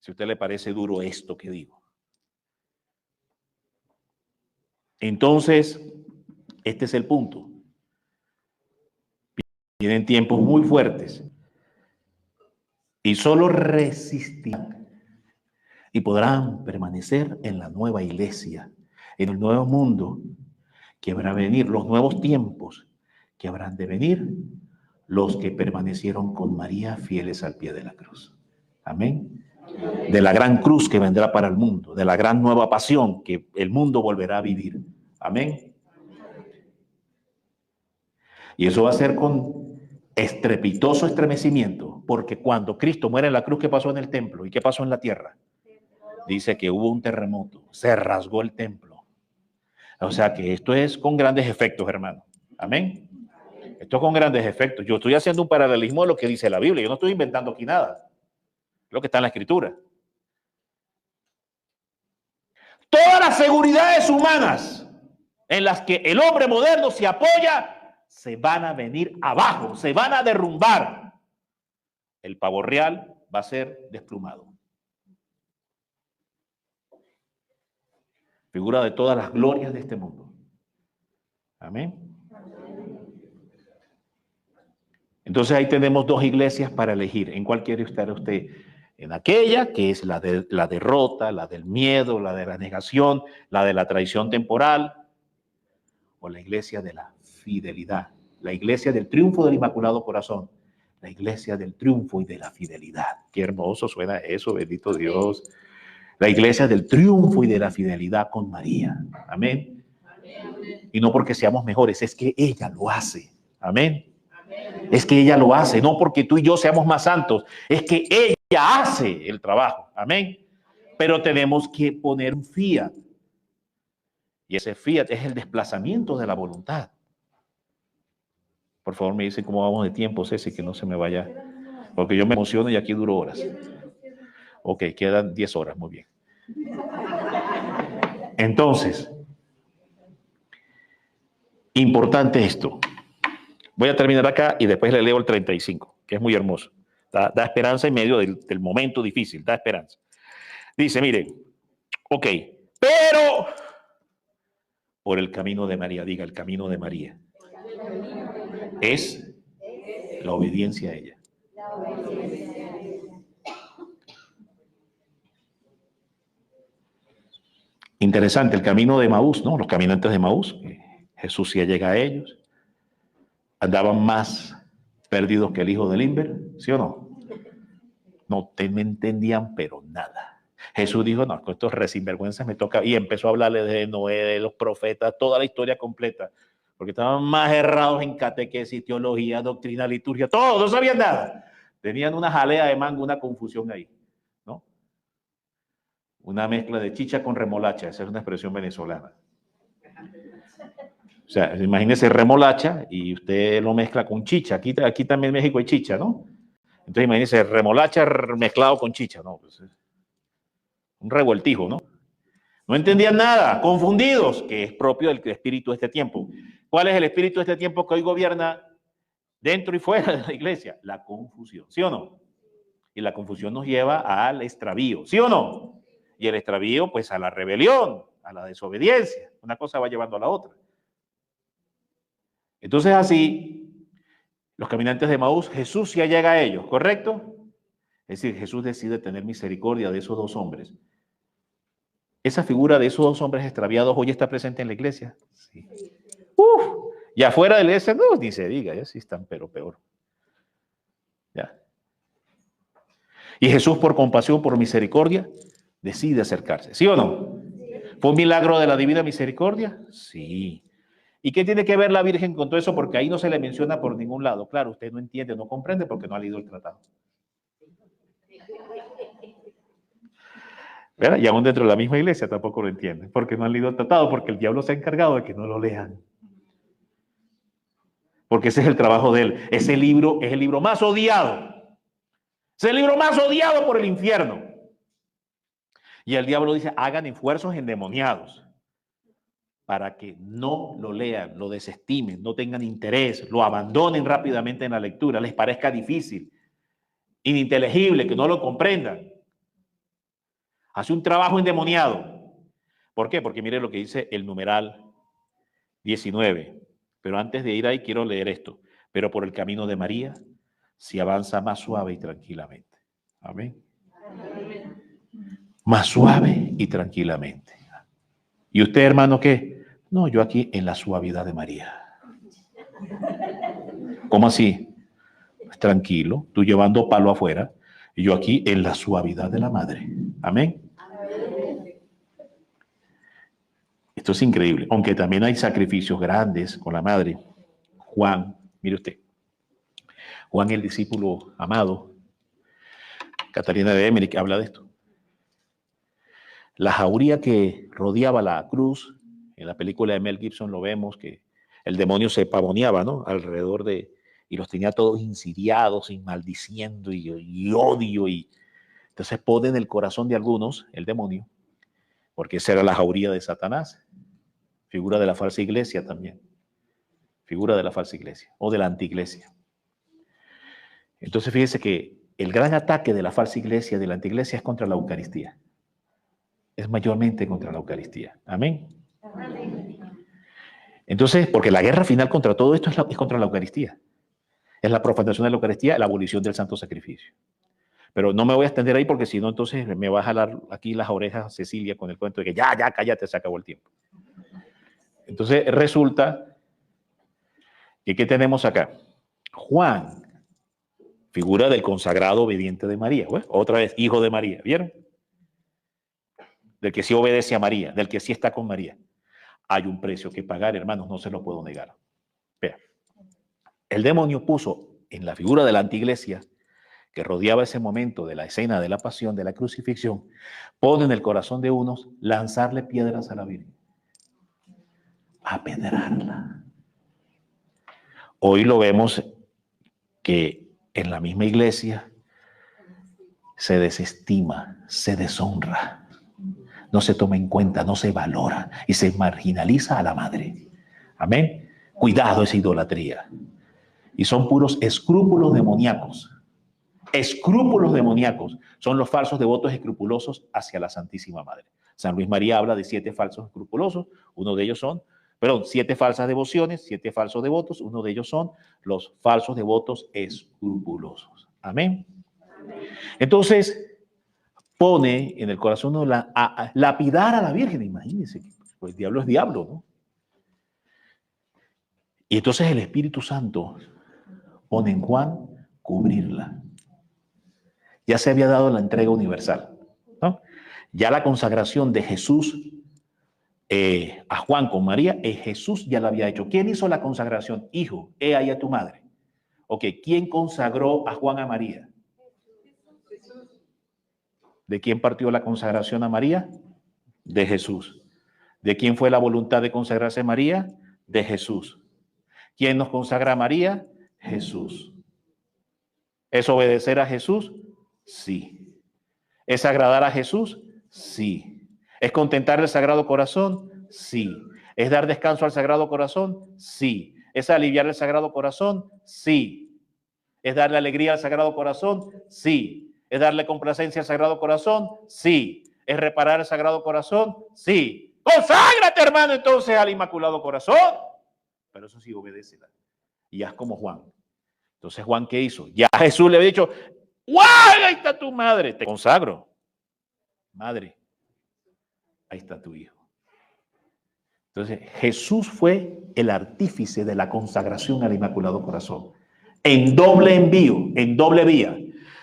Si a usted le parece duro esto que digo. Entonces, este es el punto. Vienen tiempos muy fuertes y solo resistirán y podrán permanecer en la nueva iglesia, en el nuevo mundo que habrá de venir, los nuevos tiempos que habrán de venir, los que permanecieron con María fieles al pie de la cruz. Amén. De la gran cruz que vendrá para el mundo, de la gran nueva pasión que el mundo volverá a vivir. Amén. Y eso va a ser con estrepitoso estremecimiento, porque cuando Cristo muere en la cruz, ¿qué pasó en el templo? ¿Y qué pasó en la tierra? Dice que hubo un terremoto, se rasgó el templo. O sea que esto es con grandes efectos, hermano. Amén. Esto es con grandes efectos. Yo estoy haciendo un paralelismo de lo que dice la Biblia. Yo no estoy inventando aquí nada. Lo que está en la Escritura. Todas las seguridades humanas en las que el hombre moderno se apoya se van a venir abajo, se van a derrumbar. El pavo real va a ser desplumado. Figura de todas las glorias de este mundo. Amén. Entonces ahí tenemos dos iglesias para elegir. ¿En cuál quiere estar usted? En aquella que es la de la derrota, la del miedo, la de la negación, la de la traición temporal, o la iglesia de la fidelidad, la iglesia del triunfo del Inmaculado Corazón, la iglesia del triunfo y de la fidelidad. Qué hermoso suena eso, bendito Dios. La iglesia del triunfo y de la fidelidad con María. Amén. Y no porque seamos mejores, es que ella lo hace. Amén. Es que ella lo hace, no porque tú y yo seamos más santos, es que ella hace el trabajo. Amén. Pero tenemos que poner un fiat. Y ese fiat es el desplazamiento de la voluntad. Por favor, me dicen cómo vamos de tiempo, Ceci, que no se me vaya. Porque yo me emociono y aquí duro horas. Ok, quedan 10 horas, muy bien. Entonces, importante esto. Voy a terminar acá y después le leo el 35, que es muy hermoso. Da esperanza en medio del momento difícil, da esperanza. Dice, miren, ok, pero por el camino de María, diga, el camino de María, es la obediencia a ella. Interesante, el camino de Emaús, ¿no? Los caminantes de Emaús, Jesús ya llega a ellos, andaban más perdidos que el hijo del Imber, ¿sí o no? No me entendían, pero nada. Jesús dijo, no, con estos sinvergüenzas me toca, y empezó a hablarles de Noé, de los profetas, toda la historia completa, porque estaban más errados en catequesis, teología, doctrina, liturgia, todo, no sabían nada. Tenían una jalea de mango, una confusión ahí, ¿no? Una mezcla de chicha con remolacha, esa es una expresión venezolana. O sea, imagínese remolacha y usted lo mezcla con chicha. Aquí también en México hay chicha, ¿no? Entonces imagínese remolacha mezclado con chicha, ¿no? Pues un revueltijo, ¿no? No entendían nada, confundidos, que es propio del espíritu de este tiempo. ¿Cuál es el espíritu de este tiempo que hoy gobierna dentro y fuera de la iglesia? La confusión, ¿sí o no? Y la confusión nos lleva al extravío, ¿sí o no? Y el extravío, pues, a la rebelión, a la desobediencia. Una cosa va llevando a la otra. Entonces, así, los caminantes de Emaús, Jesús ya llega a ellos, ¿correcto? Es decir, Jesús decide tener misericordia de esos dos hombres. Esa figura de esos dos hombres extraviados hoy está presente en la iglesia. Sí. Y afuera de la iglesia, no, ni se diga, ya sí están, pero peor. Ya. Y Jesús, por compasión, por misericordia, decide acercarse, ¿sí o no? ¿Fue un milagro de la divina misericordia? Sí. ¿Y qué tiene que ver la Virgen con todo eso? Porque ahí no se le menciona por ningún lado. Claro, usted no entiende, no comprende porque no ha leído el tratado. ¿Verdad? Y aún dentro de la misma iglesia tampoco lo entienden, porque no han leído el tratado, porque el diablo se ha encargado de que no lo lean. Porque ese es el trabajo de él. Ese libro es el libro más odiado. Es el libro más odiado por el infierno. Y el diablo dice, hagan esfuerzos endemoniados para que no lo lean, lo desestimen, no tengan interés, lo abandonen rápidamente en la lectura, les parezca difícil, ininteligible, que no lo comprendan. Hace un trabajo endemoniado. ¿Por qué? Porque mire lo que dice el numeral 19. Pero antes de ir ahí quiero leer esto. Pero por el camino de María se avanza más suave y tranquilamente. Amén. Más suave y tranquilamente. ¿Y usted, hermano, qué? No, yo aquí en la suavidad de María. ¿Cómo así? Pues tranquilo, tú llevando palo afuera y yo aquí en la suavidad de la madre. Amén. Esto es increíble, aunque también hay sacrificios grandes con la madre. Juan, mire usted, Juan el discípulo amado, Catalina de Emmerich habla de esto. La jauría que rodeaba la cruz, en la película de Mel Gibson lo vemos, que el demonio se pavoneaba, ¿no? Alrededor de, y los tenía todos insidiados y maldiciendo y odio. Y entonces pone en el corazón de algunos el demonio, porque esa era la jauría de Satanás, figura de la falsa iglesia también, figura de la falsa iglesia o de la antiglesia. Entonces fíjese que el gran ataque de la falsa iglesia, de la antiglesia, es contra la Eucaristía. Es mayormente contra la Eucaristía. Amén. Entonces, porque la guerra final contra todo esto es contra la Eucaristía. Es la profanación de la Eucaristía, la abolición del santo sacrificio. Pero no me voy a extender ahí porque si no, entonces me va a jalar aquí las orejas Cecilia con el cuento de que ya, cállate, se acabó el tiempo. Entonces, resulta que ¿qué tenemos acá? Juan, figura del consagrado obediente de María. Bueno, otra vez, hijo de María, ¿vieron? Del que sí obedece a María, del que sí está con María. Hay un precio que pagar, hermanos, no se lo puedo negar. Vea, el demonio puso en la figura de la antiglesia que rodeaba ese momento de la escena de la pasión, de la crucifixión, pone en el corazón de unos lanzarle piedras a la Virgen, apedrarla. Hoy lo vemos que en la misma iglesia se desestima, se deshonra, no se toma en cuenta, no se valora y se marginaliza a la madre. Amén. Cuidado esa idolatría. Y son puros escrúpulos demoníacos. Escrúpulos demoníacos son los falsos devotos escrupulosos hacia la Santísima Madre. San Luis María habla de 7 falsos escrupulosos. Uno de ellos son, 7 falsas devociones, 7 falsos devotos. Uno de ellos son los falsos devotos escrupulosos. Amén. Entonces, pone en el corazón a lapidar a la Virgen. Imagínense, pues el diablo es diablo, ¿no? Y entonces el Espíritu Santo pone en Juan cubrirla. Ya se había dado la entrega universal, ¿no? Ya la consagración de Jesús a Juan con María, Jesús ya la había hecho. ¿Quién hizo la consagración? Hijo, he ahí a tu madre. Ok, ¿quién consagró a Juan a María? ¿De quién partió la consagración a María? De Jesús. ¿De quién fue la voluntad de consagrarse a María? De Jesús. ¿Quién nos consagra a María? Jesús. ¿Es obedecer a Jesús? Sí. ¿Es agradar a Jesús? Sí. ¿Es contentar el Sagrado Corazón? Sí. ¿Es dar descanso al Sagrado Corazón? Sí. ¿Es aliviar el Sagrado Corazón? Sí. ¿Es darle alegría al Sagrado Corazón? Sí. ¿Es darle complacencia al Sagrado Corazón? Sí. ¿Es reparar el Sagrado Corazón? Sí. Conságrate, hermano, entonces al Inmaculado Corazón. Pero eso sí, obedécela. Y haz como Juan. Entonces, ¿Juan qué hizo? Ya Jesús le había dicho, ¡guau! Ahí está tu madre. Te consagro. Madre, ahí está tu hijo. Entonces, Jesús fue el artífice de la consagración al Inmaculado Corazón. En doble envío, en doble vía.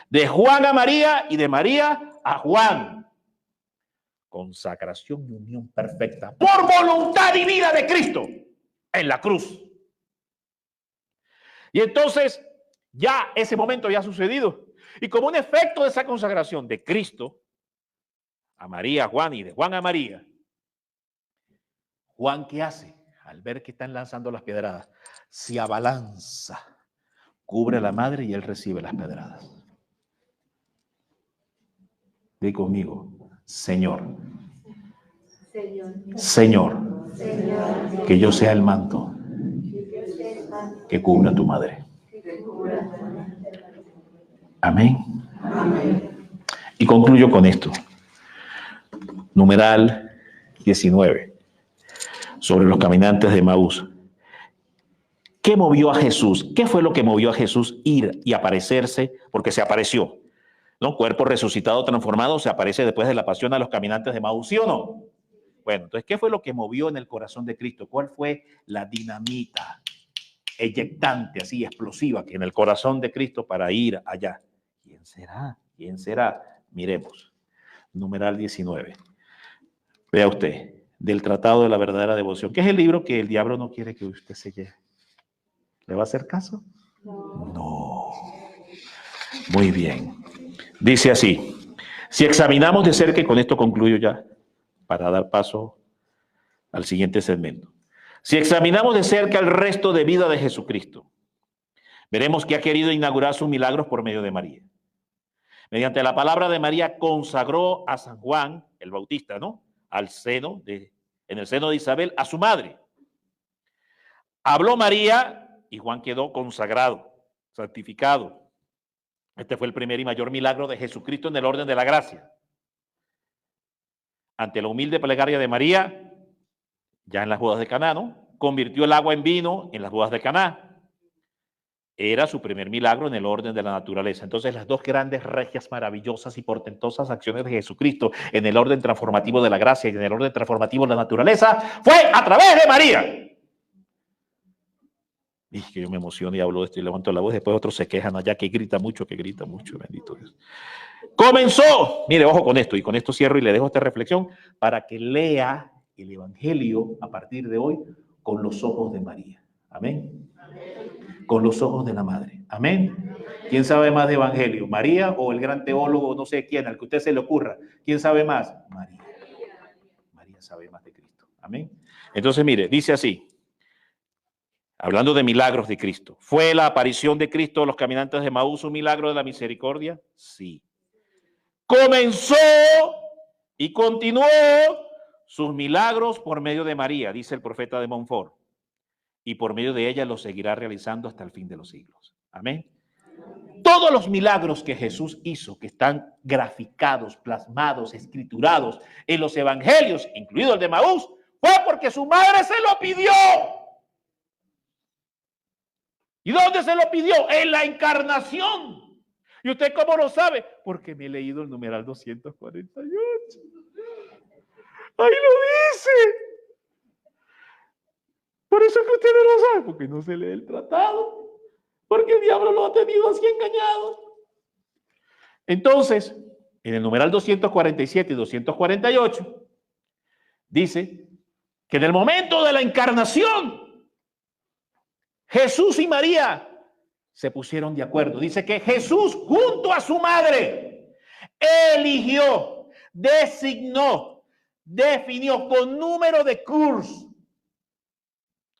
De Juan a María y de María a Juan. Consagración y unión perfecta por voluntad divina de Cristo en la cruz. Y entonces ya ese momento había sucedido. Y como un efecto de esa consagración de Cristo a María, a Juan y de Juan a María, Juan, ¿qué hace? Al ver que están lanzando las pedradas, se abalanza, cubre a la madre y él recibe las pedradas. Di conmigo, Señor, Señor, que yo sea el manto que cubra a tu madre. Amén. Y concluyo con esto. Numeral 19. sobre los caminantes de Emaús. ¿Qué movió a Jesús? ¿Qué fue lo que movió a Jesús ir y aparecerse? Porque se apareció, ¿no? Cuerpo resucitado, transformado, se aparece después de la pasión a los caminantes de Emaús, ¿sí o no? Bueno, entonces, ¿qué fue lo que movió en el corazón de Cristo? ¿Cuál fue la dinamita eyectante, así explosiva, que en el corazón de Cristo para ir allá? ¿Quién será? ¿Quién será? Miremos. Numeral 19. Vea usted, del Tratado de la Verdadera Devoción, que es el libro que el diablo no quiere que usted se lleve. ¿Le va a hacer caso? No. Muy bien. Dice así: si examinamos de cerca, y con esto concluyo ya, para dar paso al siguiente segmento. Si examinamos de cerca el resto de vida de Jesucristo, veremos que ha querido inaugurar sus milagros por medio de María. Mediante la palabra de María consagró a San Juan, el Bautista, ¿no? En el seno de Isabel, a su madre. Habló María y Juan quedó consagrado, santificado. Este fue el primer y mayor milagro de Jesucristo en el orden de la gracia. Ante la humilde plegaria de María, ya en las bodas de Caná, ¿no? Convirtió el agua en vino en las bodas de Caná. Era su primer milagro en el orden de la naturaleza. Entonces, las dos grandes, regias, maravillosas y portentosas acciones de Jesucristo en el orden transformativo de la gracia y en el orden transformativo de la naturaleza fue a través de María. Y que yo me emociono y hablo de esto y levanto la voz, después otros se quejan allá que grita mucho, bendito Dios. Comenzó, mire, ojo con esto, y con esto cierro y le dejo esta reflexión para que lea el Evangelio a partir de hoy con los ojos de María. Amén. Con los ojos de la Madre. Amén. ¿Quién sabe más de Evangelio? ¿María o el gran teólogo, no sé quién, al que a usted se le ocurra? ¿Quién sabe más? María. María sabe más de Cristo. Amén. Entonces, mire, dice así. Hablando de milagros de Cristo. ¿Fue la aparición de Cristo a los caminantes de Emaús un milagro de la misericordia? Sí. Comenzó y continuó sus milagros por medio de María, dice el profeta de Montfort. Y por medio de ella los seguirá realizando hasta el fin de los siglos. Amén. Todos los milagros que Jesús hizo, que están graficados, plasmados, escriturados en los evangelios, incluido el de Emaús, fue porque su madre se lo pidió. ¿Y dónde se lo pidió? En la encarnación. ¿Y usted cómo lo sabe? Porque me he leído el numeral 248. Ahí lo dice. Por eso es que usted no lo sabe, porque no se lee el tratado. Porque el diablo lo ha tenido así engañado. Entonces, en el numeral 247 y 248, dice que en el momento de la encarnación, Jesús y María se pusieron de acuerdo. Dice que Jesús, junto a su madre, eligió, designó, definió con número de CURS,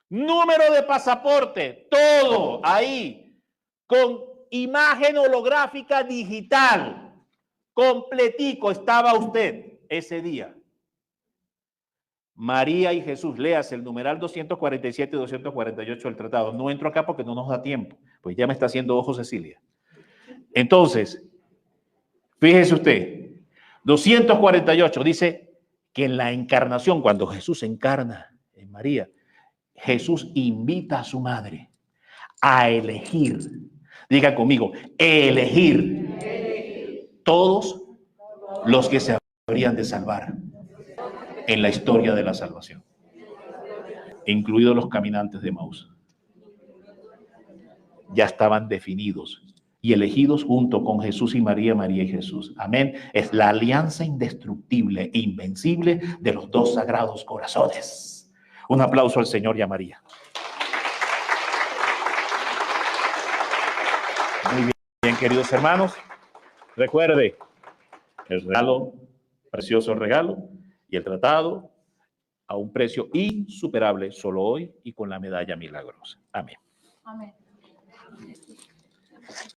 número de pasaporte, todo ahí, con imagen holográfica digital, completico estaba usted ese día. María y Jesús, léase el numeral 247 y 248 del tratado. No entro acá porque no nos da tiempo, pues ya me está haciendo ojo Cecilia. Entonces, fíjese usted, 248 dice que en la encarnación, cuando Jesús encarna en María, Jesús invita a su madre a elegir, diga conmigo, elegir todos los que se habrían de salvar en la historia de la salvación, incluidos los caminantes de Emaús. Ya estaban definidos y elegidos junto con Jesús y María, María y Jesús. Amén. Es la alianza indestructible e invencible de los dos sagrados corazones. Un aplauso al Señor y a María. Muy bien, queridos hermanos. Recuerde, el regalo, precioso regalo, y el tratado a un precio insuperable solo hoy y con la medalla milagrosa. Amén. Amén.